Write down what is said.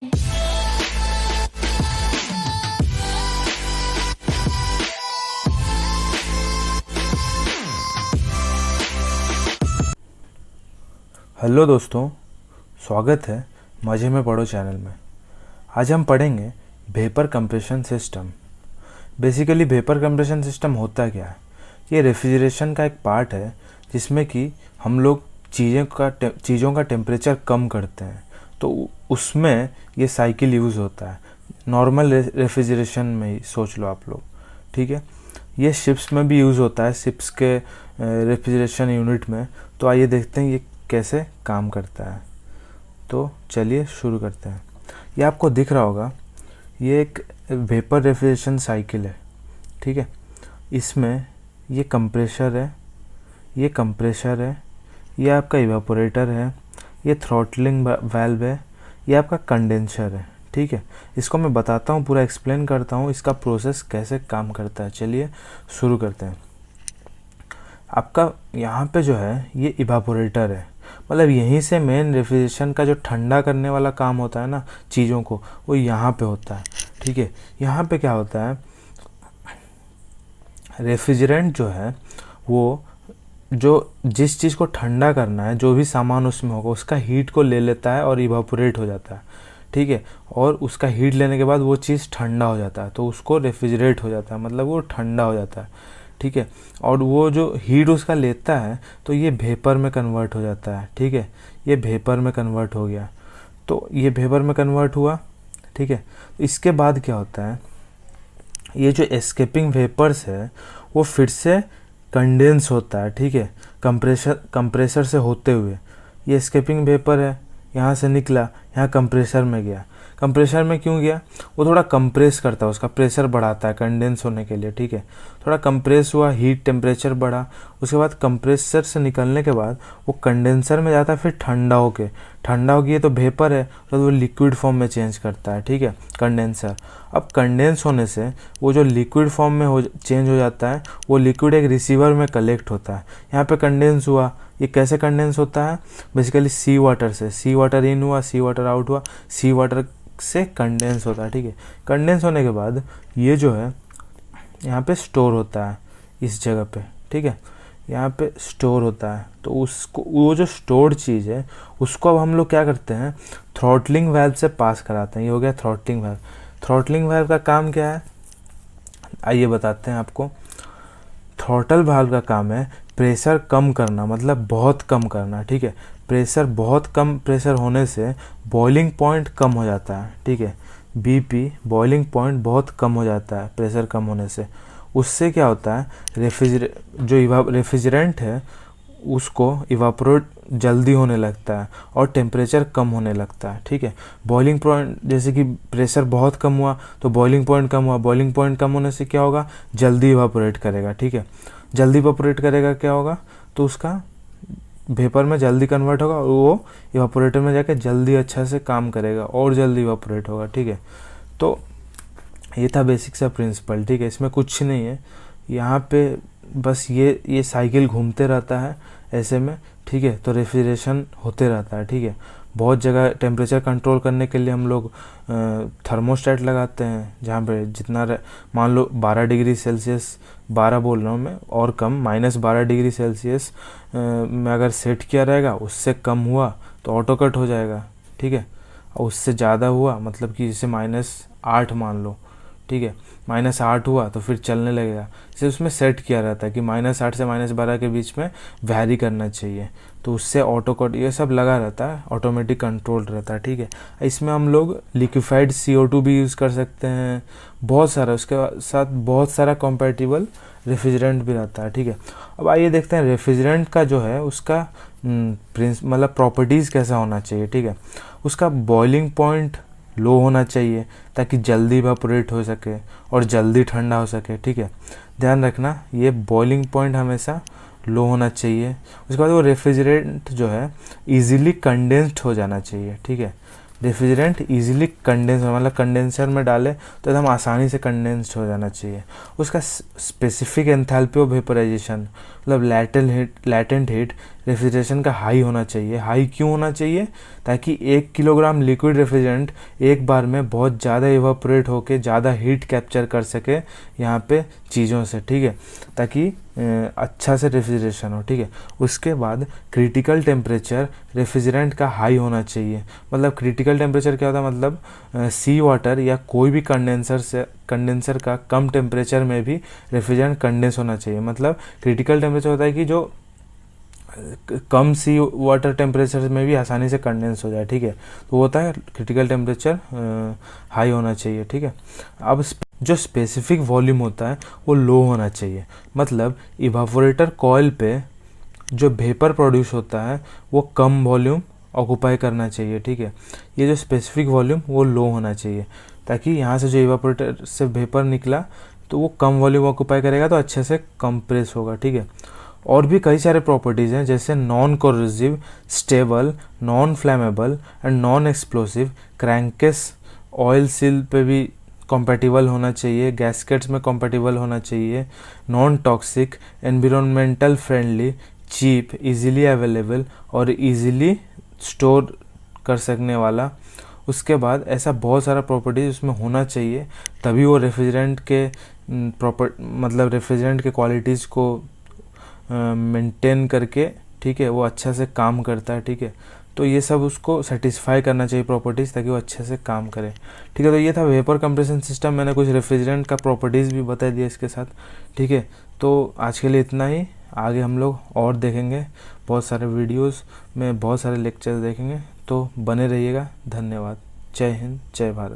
Hello दोस्तों, स्वागत है मज़े में पढ़ो चैनल में। आज हम पढ़ेंगे vapour compression system. Basically vapour compression system होता क्या है? ये रेफ्रिजरेशन का एक पार्ट है जिसमें कि हम लोग चीज़ों का टेम्परेचर कम करते हैं, तो उसमें ये साइकिल यूज़ होता है। नॉर्मल रेफ्रिजरेशन में ही सोच लो आप लोग, ठीक है। ये शिप्स में भी यूज़ होता है, शिप्स के रेफ्रिजरेशन यूनिट में। तो आइए देखते हैं ये कैसे काम करता है। तो चलिए शुरू करते हैं। ये आपको दिख रहा होगा, ये एक वेपर रेफ्रिजरेशन साइकिल है, ठीक है। इसमें ये कंप्रेसर है, ये कंप्रेसर है, ये आपका इवेपोरेटर है, ये थ्रॉटलिंग वाल्व है, ये आपका कंडेंसर है, ठीक है। इसको मैं बताता हूँ, पूरा एक्सप्लेन करता हूँ इसका प्रोसेस कैसे काम करता है। चलिए शुरू करते हैं। आपका यहाँ पे जो है ये इवेपोरेटर है, मतलब यहीं से मेन रेफ्रिजरेशन का जो ठंडा करने वाला काम होता है ना चीज़ों को, वो यहाँ पे होता है, ठीक है। यहाँ पे क्या होता है, रेफ्रिजरेंट जो है वो जो जिस चीज़ को ठंडा करना है, जो भी सामान उसमें होगा उसका हीट को ले लेता है और इवापोरेट हो जाता है, ठीक है। और उसका हीट लेने के बाद वो चीज़ ठंडा हो जाता है, तो उसको रेफ्रिजरेट हो जाता है, मतलब वो ठंडा हो जाता है, ठीक है। और वो जो हीट उसका लेता है तो ये वेपर में कन्वर्ट हो जाता है, ठीक है। ये वेपर में कन्वर्ट हो गया, तो ये वेपर में कन्वर्ट हुआ, ठीक है। इसके बाद क्या होता है, ये जो एस्केपिंग वेपर्स है वो फिर से कंडेंस होता है, ठीक है। कंप्रेसर से होते हुए ये एस्केपिंग वेपर है, यहाँ से निकला, यहाँ कंप्रेसर में गया। कंप्रेसर में क्यों गया? वो थोड़ा कंप्रेस करता है, उसका प्रेशर बढ़ाता है कंडेंस होने के लिए, ठीक है। थोड़ा कंप्रेस हुआ, हीट टेम्परेचर बढ़ा, उसके बाद कंप्रेसर से निकलने के बाद वो कंडेंसर में जाता है, फिर ठंडा हो गया तो वेपर है, तो वो लिक्विड फॉर्म में चेंज करता है, ठीक है, कंडेंसर। अब कंडेंस होने से वो जो लिक्विड फॉर्म में चेंज हो जाता है, वो लिक्विड एक रिसीवर में कलेक्ट होता है। यहाँ पे कंडेंस हुआ, ये कैसे कंडेंस होता है? बेसिकली सी वाटर से, सी वाटर इन हुआ, सी वाटर आउट हुआ, सी वाटर से कंडेंस होता है, ठीक है। कंडेंस होने के बाद ये जो है यहाँ पे स्टोर होता है इस जगह पे, ठीक है, यहाँ पे स्टोर होता है। तो उसको, वो जो स्टोर्ड चीज़ है उसको अब हम लोग क्या करते हैं, थ्रॉटलिंग वाल्व से पास कराते हैं। ये हो गया थ्रॉटलिंग वाल्व। थ्रॉटलिंग वाल्व का काम क्या है, आइए बताते हैं आपको। थ्रॉटल वाल्व का काम है प्रेशर कम करना, मतलब बहुत कम करना, ठीक है। प्रेशर बहुत कम प्रेशर होने से बॉइलिंग पॉइंट कम हो जाता है, ठीक है। बीपी बॉइलिंग पॉइंट बहुत कम हो जाता है प्रेशर कम होने से। उससे क्या होता है, रेफ्रिजरेंट है उसको इवापोरेट जल्दी होने लगता है और टेम्परेचर कम होने लगता है, ठीक है। बॉइलिंग पॉइंट, जैसे कि प्रेशर बहुत कम हुआ तो बॉइलिंग पॉइंट कम हुआ, बॉइलिंग पॉइंट कम होने से क्या होगा, जल्दी इवापोरेट करेगा, ठीक है। जल्दी इवापोरेट करेगा क्या होगा, तो उसका वेपर में जल्दी कन्वर्ट होगा और वो इवापोरेटर में जाके जल्दी अच्छा से काम करेगा और जल्दी इवापोरेट होगा, ठीक है। तो ये था बेसिक सा प्रिंसिपल, ठीक है। इसमें कुछ नहीं है, यहाँ पे बस ये साइकिल घूमते रहता है ऐसे में, ठीक है। तो रेफ्रिजरेशन होते रहता है, ठीक है। बहुत जगह टेम्परेचर कंट्रोल करने के लिए हम लोग थर्मोस्टेट लगाते हैं, जहाँ पे जितना मान लो 12 डिग्री सेल्सियस, 12 बोल रहा हूँ मैं, और कम, -12 डिग्री सेल्सियस में अगर सेट किया रहेगा, उससे कम हुआ तो ऑटो कट हो जाएगा, ठीक है। और उससे ज़्यादा हुआ, मतलब कि जैसे -8 मान लो, ठीक है, -8 हुआ तो फिर चलने लगेगा। जैसे उसमें सेट किया रहता है कि -8 से -12 के बीच में वैरी करना चाहिए, तो उससे ऑटो कट ये सब लगा रहता है, ऑटोमेटिक कंट्रोल रहता है, ठीक है। इसमें हम लोग लिक्विफाइड CO2 भी यूज़ कर सकते हैं, बहुत सारा, उसके साथ बहुत सारा कंपैटिबल रेफ्रिजरेंट भी रहता है, ठीक है। अब आइए देखते हैं रेफ्रिजरेंट का जो है उसका मतलब प्रॉपर्टीज़ कैसा होना चाहिए, ठीक है। उसका बॉइलिंग पॉइंट लो होना चाहिए ताकि जल्दी इवापोरेट हो सके और जल्दी ठंडा हो सके, ठीक है। ध्यान रखना, ये बॉइलिंग पॉइंट हमेशा लो होना चाहिए। उसके बाद वो रेफ्रिजरेंट जो है इजीली कंडेंस्ड हो जाना चाहिए, ठीक है। रेफ्रिजरेंट इजीली कंडेंस, मतलब कंडेंसर में डाले तो एकदम आसानी से कंडेंस्ड हो जाना चाहिए। उसका स्पेसिफिक एंथैल्पी ऑफ वेपोराइजेशन, मतलब लैटेंट हीट रेफ्रिजरेशन का हाई होना चाहिए। हाई क्यों होना चाहिए? ताकि 1 किलोग्राम लिक्विड रेफ्रिजरेंट एक बार में बहुत ज़्यादा इवापोरेट होके ज़्यादा हीट कैप्चर कर सके यहाँ पे चीज़ों से, ठीक है, ताकि अच्छा से रेफ्रिजरेशन हो, ठीक है। उसके बाद क्रिटिकल टेम्परेचर रेफ्रिजरेंट का हाई होना चाहिए। मतलब क्रिटिकल टेम्परेचर क्या होता है? मतलब सी वाटर या कोई भी कंडेंसर का कम टेम्परेचर में भी रेफ्रिजरेंट कंडेंस होना चाहिए। मतलब क्रिटिकल टेम्परेचर होता है कि जो कम सी वाटर टेम्परेचर में भी आसानी से कंडेंस हो जाए, ठीक है, तो होता है क्रिटिकल टेम्परेचर हाई होना चाहिए, ठीक है। अब जो स्पेसिफिक वॉल्यूम होता है वो लो होना चाहिए। मतलब इवापोरेटर कॉइल पे जो वेपर प्रोड्यूस होता है वो कम वॉल्यूम ऑक्यूपाई करना चाहिए, ठीक है। ये जो स्पेसिफिक वॉल्यूम वो लो होना चाहिए, ताकि यहाँ से जो इवापोरेटर से वेपर निकला तो वो कम वॉल्यूम ऑक्यूपाई करेगा तो अच्छे से कंप्रेस होगा, ठीक है। और भी कई सारे प्रॉपर्टीज़ हैं, जैसे non corrosive, stable, non flammable and non explosive. Crankcase oil seal पे भी कॉम्पैटिबल होना चाहिए, गैस्केट्स में कॉम्पैटिबल होना चाहिए, non toxic, environmental friendly, cheap, easily available और इजीली स्टोर कर सकने वाला। उसके बाद ऐसा बहुत सारा प्रॉपर्टीज उसमें होना चाहिए, तभी वो रेफ्रिजरेंट के मतलब रेफ्रिजरेंट के क्वालिटीज़ को मेंटेन करके, ठीक है, वो अच्छा से काम करता है, ठीक है। तो ये सब उसको सेटिस्फाई करना चाहिए प्रॉपर्टीज़, ताकि वो अच्छे से काम करे, ठीक है। तो ये था वेपर कंप्रेशन सिस्टम। मैंने कुछ रेफ्रिजरेंट का प्रॉपर्टीज़ भी बता दिया इसके साथ, ठीक है। तो आज के लिए इतना ही। आगे हम लोग और देखेंगे, बहुत सारे वीडियोस में बहुत सारे लेक्चर देखेंगे, तो बने रहिएगा। धन्यवाद। जय हिंद, जय भारत।